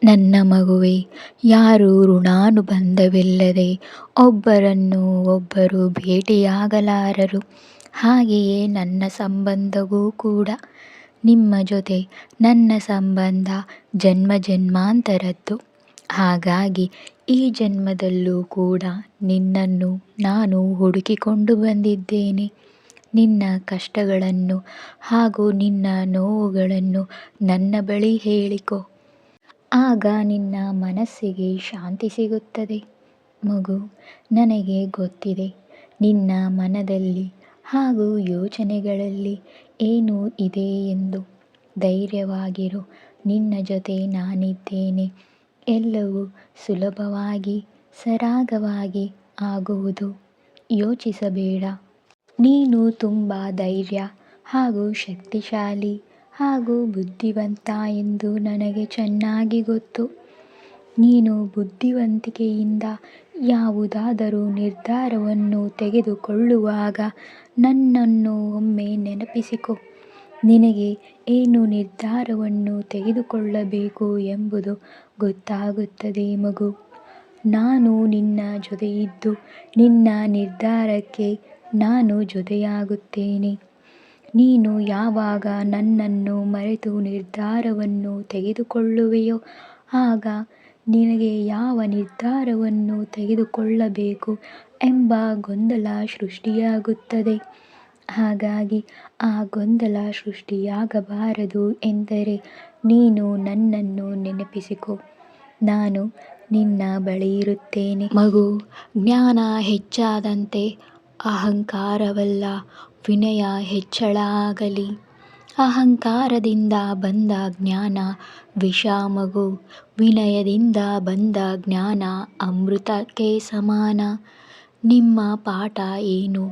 ನನ್ನ ಮಗುವೇ, ಯಾರೂ ಋಣಾನುಬಂಧವಿಲ್ಲದೆ ಒಬ್ಬರನ್ನು ಒಬ್ಬರು ಭೇಟಿಯಾಗಲಾರರು. ಹಾಗೆಯೇ ನನ್ನ ಸಂಬಂಧವೂ ಕೂಡ. ನಿಮ್ಮ ಜೊತೆ ನನ್ನ ಸಂಬಂಧ ಜನ್ಮ ಜನ್ಮಾಂತರದ್ದು. ಹಾಗಾಗಿ ಈ ಜನ್ಮದಲ್ಲೂ ಕೂಡ ನಿನ್ನನ್ನು ನಾನು ಹುಡುಕಿಕೊಂಡು ಬಂದಿದ್ದೇನೆ. ನಿನ್ನ ಕಷ್ಟಗಳನ್ನು ಹಾಗೂ ನಿನ್ನ ನೋವುಗಳನ್ನು ನನ್ನ ಬಳಿ ಹೇಳಿಕೊ. ಆಗ ನಿನ್ನ ಮನಸ್ಸಿಗೆ ಶಾಂತಿ ಸಿಗುತ್ತದೆ. ಮಗು, ನನಗೆ ಗೊತ್ತಿದೆ ನಿನ್ನ ಮನದಲ್ಲಿ ಹಾಗೂ ಯೋಚನೆಗಳಲ್ಲಿ ಏನು ಇದೆ ಎಂದು. ಧೈರ್ಯವಾಗಿರು, ನಿನ್ನ ಜೊತೆ ನಾನಿದ್ದೇನೆ. ಎಲ್ಲವೂ ಸುಲಭವಾಗಿ ಸರಾಗವಾಗಿ ಆಗುವುದು. ಯೋಚಿಸಬೇಡ. ನೀನು ತುಂಬ ಧೈರ್ಯ ಹಾಗೂ ಶಕ್ತಿಶಾಲಿ ಹಾಗೂ ಬುದ್ಧಿವಂತ ಎಂದು ನನಗೆ ಚೆನ್ನಾಗಿ ಗೊತ್ತು. ನೀನು ಬುದ್ಧಿವಂತಿಕೆಯಿಂದ ಯಾವುದಾದರೂ ನಿರ್ಧಾರವನ್ನು ತೆಗೆದುಕೊಳ್ಳುವಾಗ ನನ್ನನ್ನು ಒಮ್ಮೆ ನೆನಪಿಸಿಕೊ. ನಿನಗೆ ಏನು ನಿರ್ಧಾರವನ್ನು ತೆಗೆದುಕೊಳ್ಳಬೇಕು ಎಂಬುದು ಗೊತ್ತಾಗುತ್ತದೆ ಮಗು. ನಾನು ನಿನ್ನ ಜೊತೆಯಿದ್ದು ನಿನ್ನ ನಿರ್ಧಾರಕ್ಕೆ ನಾನು ಜೊತೆಯಾಗುತ್ತೇನೆ. ನೀನು ಯಾವಾಗ ನನ್ನನ್ನು ಮರೆತು ನಿರ್ಧಾರವನ್ನು ತೆಗೆದುಕೊಳ್ಳುವೆಯೋ ಆಗ ನಿನಗೆ ಯಾವ ನಿರ್ಧಾರವನ್ನು ತೆಗೆದುಕೊಳ್ಳಬೇಕು ಎಂಬ ಗೊಂದಲ ಸೃಷ್ಟಿಯಾಗುತ್ತದೆ. ಹಾಗಾಗಿ ಆ ಗೊಂದಲ ಸೃಷ್ಟಿಯಾಗಬಾರದು ಎಂದರೆ ನೀನು ನನ್ನನ್ನು ನೆನಪಿಸಿಕೊ. ನಾನು ನಿನ್ನ ಬಳಿ ಇರುತ್ತೇನೆ. ಮಗು, ಜ್ಞಾನ ಹೆಚ್ಚಾದಂತೆ ಅಹಂಕಾರವಲ್ಲ ವಿನಯ ಹೆಚ್ಚಳ ಆಗಲಿ. ಅಹಂಕಾರದಿಂದ ಬಂದ ಜ್ಞಾನ ವಿಷ ಮಗು. ವಿನಯದಿಂದ ಬಂದ ಜ್ಞಾನ ಅಮೃತಕ್ಕೆ ಸಮಾನ. ನಿಮ್ಮ ಪಾಠ ಏನು?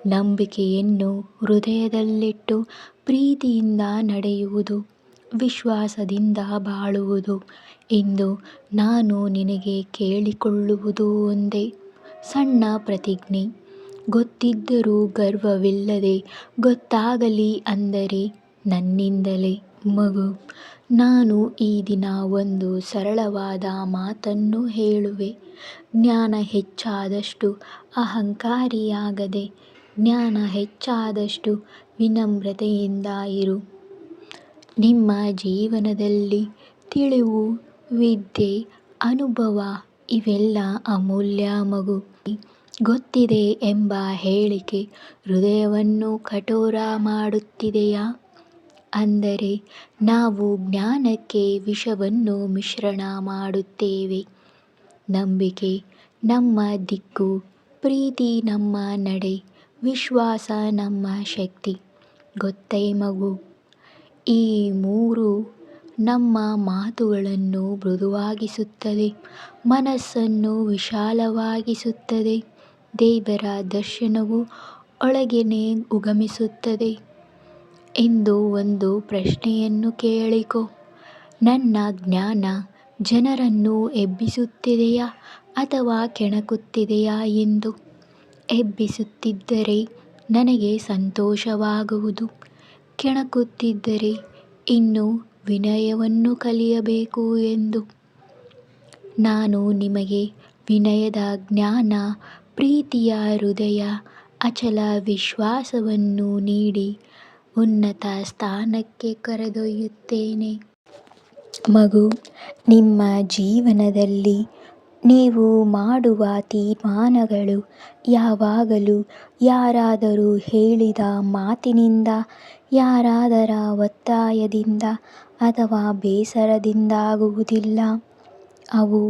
ನಂಬಿಕೆಯನ್ನು ಹೃದಯದಲ್ಲಿಟ್ಟು ಪ್ರೀತಿಯಿಂದ ನಡೆಯುವುದು, ವಿಶ್ವಾಸದಿಂದ ಬಾಳುವುದು. ಇಂದು ನಾನು ನಿನಗೆ ಕೇಳಿಕೊಳ್ಳುವುದು ಒಂದೇ ಸಣ್ಣ ಪ್ರತಿಜ್ಞೆ. ಗೊತ್ತಿದ್ದರೂ ಗರ್ವವಿಲ್ಲದೆ ಗೊತ್ತಾಗಲಿ ಅಂದರೆ ನನ್ನಿಂದಲೇ. ಮಗು, ನಾನು ಈ ದಿನ ಒಂದು ಸರಳವಾದ ಮಾತನ್ನು ಹೇಳುವೆ. ಜ್ಞಾನ ಹೆಚ್ಚಾದಷ್ಟು ಅಹಂಕಾರಿಯಾಗದೆ, ಜ್ಞಾನ ಹೆಚ್ಚಾದಷ್ಟು ವಿನಮ್ರತೆಯಿಂದ ಇರು. ನಿಮ್ಮ ಜೀವನದಲ್ಲಿ ತಿಳಿವು, ವಿದ್ಯೆ, ಅನುಭವ ಇವೆಲ್ಲ ಅಮೂಲ್ಯ ಮಗು. ಗೊತ್ತಿದೆ ಎಂಬ ಹೇಳಿಕೆ ಹೃದಯವನ್ನು ಕಠೋರ ಮಾಡುತ್ತಿದೆಯಾ? ಅಂದರೆ ನಾವು ಜ್ಞಾನಕ್ಕೆ ವಿಷವನ್ನು ಮಿಶ್ರಣ ಮಾಡುತ್ತೇವೆ. ನಂಬಿಕೆ ನಮ್ಮ ದಿಕ್ಕು, ಪ್ರೀತಿ ನಮ್ಮ ನಡೆ, ವಿಶ್ವಾಸ ನಮ್ಮ ಶಕ್ತಿ. ಗೊತ್ತೇ ಮಗು? ಈ ಮೂರು ನಮ್ಮ ಮಾತುಗಳನ್ನು ಮೃದುವಾಗಿಸುತ್ತದೆ, ಮನಸ್ಸನ್ನು ವಿಶಾಲವಾಗಿಸುತ್ತದೆ. ದೇವರ ದರ್ಶನವು ಒಳಗೇನೆ ಉಗಮಿಸುತ್ತದೆ. ಇಂದು ಒಂದು ಪ್ರಶ್ನೆಯನ್ನು ಕೇಳಿಕೊ. ನನ್ನ ಜ್ಞಾನ ಜನರನ್ನು ಎಬ್ಬಿಸುತ್ತಿದೆಯಾ ಅಥವಾ ಕೆಣಕುತ್ತಿದೆಯಾ ಎಂದು. ಎಬ್ಬಿಸುತ್ತಿದ್ದರೆ ನನಗೆ ಸಂತೋಷವಾಗುವುದು. ಕೆಣಕುತ್ತಿದ್ದರೆ ಇನ್ನೂ ವಿನಯವನ್ನು ಕಲಿಯಬೇಕು ಎಂದು. ನಾನು ನಿಮಗೆ ವಿನಯದ ಜ್ಞಾನ, ಪ್ರೀತಿಯ ಹೃದಯ, ಅಚಲ ವಿಶ್ವಾಸವನ್ನು ನೀಡಿ ಉನ್ನತ ಸ್ಥಾನಕ್ಕೆ ಕರೆದೊಯ್ಯುತ್ತೇನೆ. ಮಗು, ನಿಮ್ಮ ಜೀವನದಲ್ಲಿ ನೀವು ಮಾಡುವ ತೀರ್ಮಾನಗಳು ಯಾವಾಗಲೂ ಯಾರಾದರೂ ಹೇಳಿದ ಮಾತಿನಿಂದ, ಯಾರಾದರ ಒತ್ತಾಯದಿಂದ ಅಥವಾ ಬೇಸರದಿಂದಾಗುವುದಿಲ್ಲ. ಅವು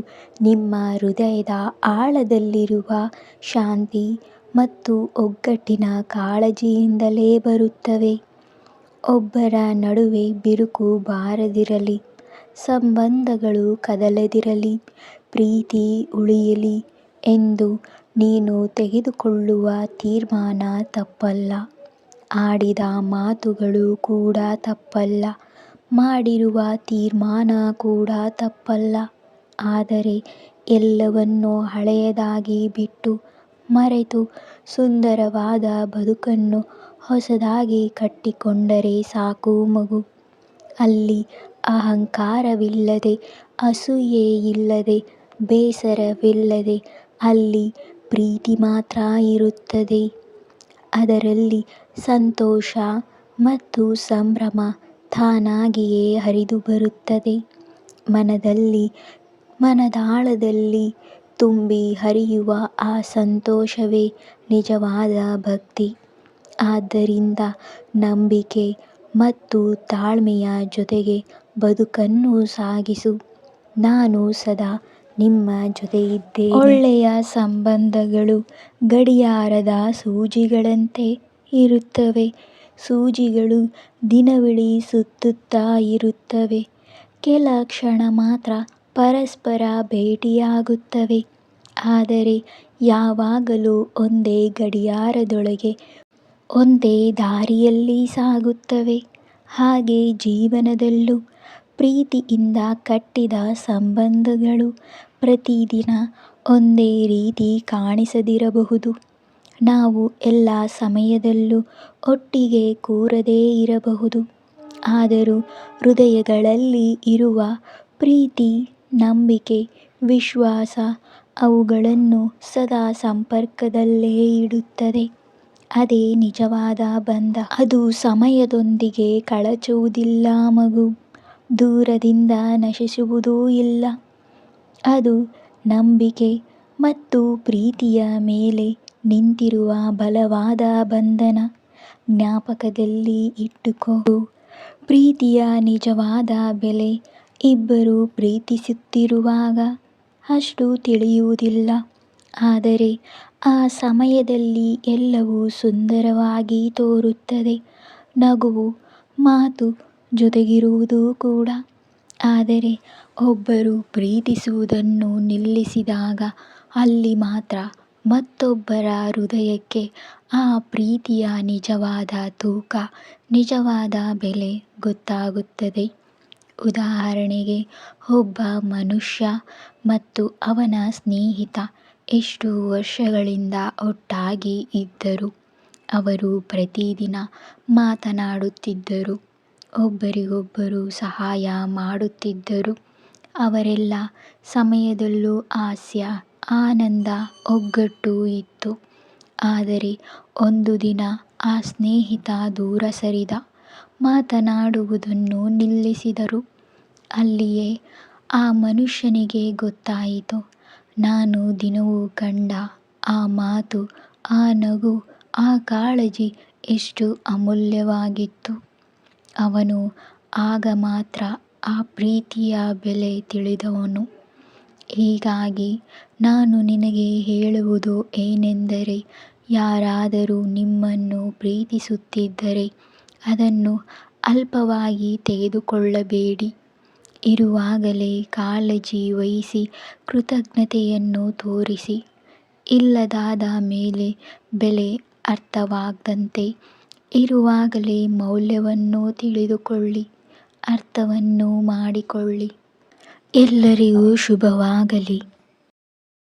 ನಿಮ್ಮ ಹೃದಯದ ಆಳದಲ್ಲಿರುವ ಶಾಂತಿ ಮತ್ತು ಒಗ್ಗಟ್ಟಿನ ಕಾಳಜಿಯಿಂದಲೇ ಬರುತ್ತವೆ. ಒಬ್ಬರ ನಡುವೆ ಬಿರುಕು ಬಾರದಿರಲಿ, ಸಂಬಂಧಗಳು ಕದಲದಿರಲಿ, ಪ್ರೀತಿ ಉಳಿಯಲಿ ಎಂದು ನೀನು ತೆಗೆದುಕೊಳ್ಳುವ ತೀರ್ಮಾನ ತಪ್ಪಲ್ಲ. ಆಡಿದ ಮಾತುಗಳು ಕೂಡ ತಪ್ಪಲ್ಲ. ಮಾಡಿರುವ ತೀರ್ಮಾನ ಕೂಡ ತಪ್ಪಲ್ಲ. ಆದರೆ ಎಲ್ಲವನ್ನೂ ಹಳೆಯದಾಗಿ ಬಿಟ್ಟು ಮರೆತು ಸುಂದರವಾದ ಬದುಕನ್ನು ಹೊಸದಾಗಿ ಕಟ್ಟಿಕೊಂಡರೆ ಸಾಕು ಮಗು. ಅಲ್ಲಿ ಅಹಂಕಾರವಿಲ್ಲದೆ ಅಸೂಯೆ ಇಲ್ಲದೆ ಬೇಸರವಿಲ್ಲದೆ ಅಲ್ಲಿ ಪ್ರೀತಿ ಮಾತ್ರ ಇರುತ್ತದೆ. ಅದರಲ್ಲಿ ಸಂತೋಷ ಮತ್ತು ಸಂಭ್ರಮ ತಾನಾಗಿಯೇ ಹರಿದು ಬರುತ್ತದೆ. ಮನದಾಳದಲ್ಲಿ ತುಂಬಿ ಹರಿಯುವ ಆ ಸಂತೋಷವೇ ನಿಜವಾದ ಭಕ್ತಿ. ಆದ್ದರಿಂದ ನಂಬಿಕೆ ಮತ್ತು ತಾಳ್ಮೆಯ ಜೊತೆಗೆ ಬದುಕನ್ನು ಸಾಗಿಸು. ನಾನು ಸದಾ ನಿಮ್ಮ ಜೊತೆ ಇದ್ದೇನೆ. ಒಳ್ಳೆಯ ಸಂಬಂಧಗಳು ಗಡಿಯಾರದ ಸೂಜಿಗಳಂತೆ ಇರುತ್ತವೆ. ಸೂಜಿಗಳು ದಿನವಿಡೀ ಸುತ್ತುತ್ತಾ ಇರುತ್ತವೆ. ಕೆಲ ಕ್ಷಣ ಮಾತ್ರ ಪರಸ್ಪರ ಭೇಟಿಯಾಗುತ್ತವೆ. ಆದರೆ ಯಾವಾಗಲೂ ಒಂದೇ ಗಡಿಯಾರದೊಳಗೆ ಒಂದೇ ದಾರಿಯಲ್ಲಿ ಸಾಗುತ್ತವೆ. ಹಾಗೆ ಜೀವನದಲ್ಲೂ ಪ್ರೀತಿಯಿಂದ ಕಟ್ಟಿದ ಸಂಬಂಧಗಳು ಪ್ರತಿದಿನ ಒಂದೇ ರೀತಿ ಕಾಣಿಸದಿರಬಹುದು. ನಾವು ಎಲ್ಲ ಸಮಯದಲ್ಲೂ ಒಟ್ಟಿಗೆ ಕೂರದೇ ಇರಬಹುದು. ಆದರೂ ಹೃದಯಗಳಲ್ಲಿ ಇರುವ ಪ್ರೀತಿ, ನಂಬಿಕೆ, ವಿಶ್ವಾಸ ಅವುಗಳನ್ನು ಸದಾ ಸಂಪರ್ಕದಲ್ಲೇ ಇಡುತ್ತದೆ. ಅದೇ ನಿಜವಾದ ಬಂಧ. ಅದು ಸಮಯದೊಂದಿಗೆ ಕಳಚುವುದಿಲ್ಲ ಮಗು. ದೂರದಿಂದ ನಶಿಸುವುದೂ ಇಲ್ಲ. ಅದು ನಂಬಿಕೆ ಮತ್ತು ಪ್ರೀತಿಯ ಮೇಲೆ ನಿಂತಿರುವ ಬಲವಾದ ಬಂಧನ. ಜ್ಞಾಪಕದಲ್ಲಿ ಇಟ್ಟುಕೋ. ಪ್ರೀತಿಯ ನಿಜವಾದ ಬೆಲೆ ಇಬ್ಬರು ಪ್ರೀತಿಸುತ್ತಿರುವಾಗ ಅಷ್ಟು ತಿಳಿಯುವುದಿಲ್ಲ. ಆದರೆ ಆ ಸಮಯದಲ್ಲಿ ಎಲ್ಲವೂ ಸುಂದರವಾಗಿ ತೋರುತ್ತದೆ. ನಗುವು, ಮಾತು, ಜೊತೆಗಿರುವುದು ಕೂಡ. ಆದರೆ ಒಬ್ಬರು ಪ್ರೀತಿಸುವುದನ್ನು ನಿಲ್ಲಿಸಿದಾಗ ಅಲ್ಲಿ ಮಾತ್ರ ಮತ್ತೊಬ್ಬರ ಹೃದಯಕ್ಕೆ ಆ ಪ್ರೀತಿಯ ನಿಜವಾದ ತೂಕ, ನಿಜವಾದ ಬೆಲೆ ಗೊತ್ತಾಗುತ್ತದೆ. ಉದಾಹರಣೆಗೆ, ಒಬ್ಬ ಮನುಷ್ಯ ಮತ್ತು ಅವನ ಸ್ನೇಹಿತ ಎಷ್ಟು ವರ್ಷಗಳಿಂದ ಒಟ್ಟಾಗಿ ಇದ್ದರು. ಅವರು ಪ್ರತಿದಿನ ಮಾತನಾಡುತ್ತಿದ್ದರು, ಒಬ್ಬರಿಗೊಬ್ಬರು ಸಹಾಯ ಮಾಡುತ್ತಿದ್ದರು. ಅವರೆಲ್ಲ ಸಮಯದಲ್ಲೂ ಹಾಸ್ಯ, ಆನಂದ, ಒಗ್ಗಟ್ಟು ಇತ್ತು. ಆದರೆ ಒಂದು ದಿನ ಆ ಸ್ನೇಹಿತ ದೂರ ಸರಿದ. ಮಾತನಾಡುವುದನ್ನು ನಿಲ್ಲಿಸಿದರು. ಅಲ್ಲಿಯೇ ಆ ಮನುಷ್ಯನಿಗೆ ಗೊತ್ತಾಯಿತು, ನಾನು ದಿನವೂ ಕಂಡ ಆ ಮಾತು, ಆ ನಗು, ಆ ಕಾಳಜಿ ಎಷ್ಟು ಅಮೂಲ್ಯವಾಗಿತ್ತು. ಅವನು ಆಗ ಮಾತ್ರ ಆ ಪ್ರೀತಿಯ ಬೆಲೆ ತಿಳಿದವನು. ಹೀಗಾಗಿ ನಾನು ನಿನಗೆ ಹೇಳುವುದು ಏನೆಂದರೆ, ಯಾರಾದರೂ ನಿಮ್ಮನ್ನು ಪ್ರೀತಿಸುತ್ತಿದ್ದರೆ ಅದನ್ನು ಅಲ್ಪವಾಗಿ ತೆಗೆದುಕೊಳ್ಳಬೇಡಿ. ಇರುವಾಗಲೇ ಕಾಳಜಿ ವಹಿಸಿ ಕೃತಜ್ಞತೆಯನ್ನು ತೋರಿಸಿ. ಇಲ್ಲದಾದ ಮೇಲೆ ಬೆಲೆ ಅರ್ಥವಾಗದಂತೆ ಇರುವಾಗಲೇ ಮೌಲ್ಯವನ್ನು ತಿಳಿದುಕೊಳ್ಳಿ, ಅರ್ಥವನ್ನು ಮಾಡಿಕೊಳ್ಳಿ. ಎಲ್ಲರಿಗೂ ಶುಭವಾಗಲಿ.